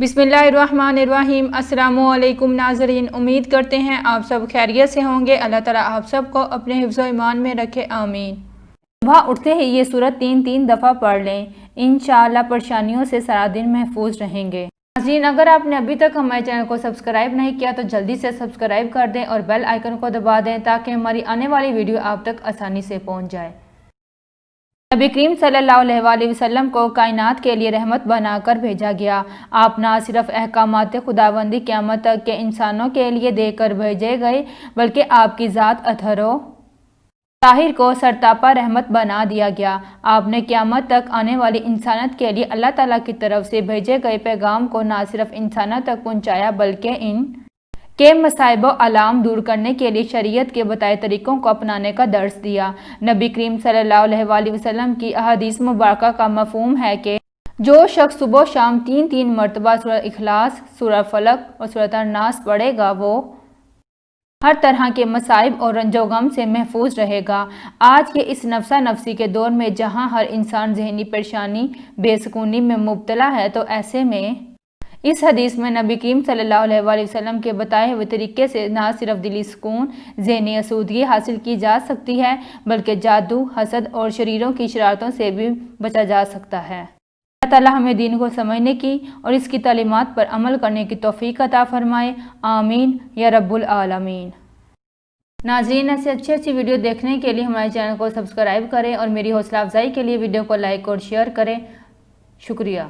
بسم اللہ الرحمن الرحیم۔ السلام علیکم ناظرین، امید کرتے ہیں آپ سب خیریت سے ہوں گے۔ اللہ تعالیٰ آپ سب کو اپنے حفظ و ایمان میں رکھے، آمین۔ صبح اٹھتے ہی یہ سورت تین دفعہ پڑھ لیں، انشاءاللہ پریشانیوں سے سارا دن محفوظ رہیں گے۔ ناظرین، اگر آپ نے ابھی تک ہمارے چینل کو سبسکرائب نہیں کیا تو جلدی سے سبسکرائب کر دیں اور بیل آئیکن کو دبا دیں تاکہ ہماری آنے والی ویڈیو آپ تک آسانی سے پہنچ جائے۔ نبی کریم صلی اللہ علیہ وآلہ وسلم کو کائنات کے لیے رحمت بنا کر بھیجا گیا۔ آپ نہ صرف احکامات خداوندی قیامت تک کے انسانوں کے لیے دے کر بھیجے گئے بلکہ آپ کی ذات اطہر و طاہر کو سرتاپا رحمت بنا دیا گیا۔ آپ نے قیامت تک آنے والی انسانیت کے لیے اللہ تعالیٰ کی طرف سے بھیجے گئے پیغام کو نہ صرف انسانوں تک پہنچایا بلکہ ان کے مصائب و آلام دور کرنے کے لیے شریعت کے بتائے طریقوں کو اپنانے کا درس دیا۔ نبی کریم صلی اللہ علیہ وآلہ وسلم کی احادیث مبارکہ کا مفہوم ہے کہ جو شخص صبح و شام تین مرتبہ سورہ اخلاص، سورہ فلق اور سورہ الناس پڑھے گا وہ ہر طرح کے مصائب اور رنج و غم سے محفوظ رہے گا۔ آج کے اس نفسا نفسی کے دور میں جہاں ہر انسان ذہنی پریشانی، بے سکونی میں مبتلا ہے، تو ایسے میں اس حدیث میں نبی کریم صلی اللہ علیہ وآلہ وسلم کے بتائے ہوئے طریقے سے نہ صرف دلی سکون، ذہنی آسودگی حاصل کی جا سکتی ہے بلکہ جادو، حسد اور شریروں کی شرارتوں سے بھی بچا جا سکتا ہے۔ اللہ تعالیٰ ہمیں دین کو سمجھنے کی اور اس کی تعلیمات پر عمل کرنے کی توفیق عطا فرمائے، آمین یا رب العالمین۔ ناظرین، ایسے اچھی ویڈیو دیکھنے کے لیے ہمارے چینل کو سبسکرائب کریں اور میری حوصلہ افزائی کے لیے ویڈیو کو لائک اور شیئر کریں۔ شکریہ۔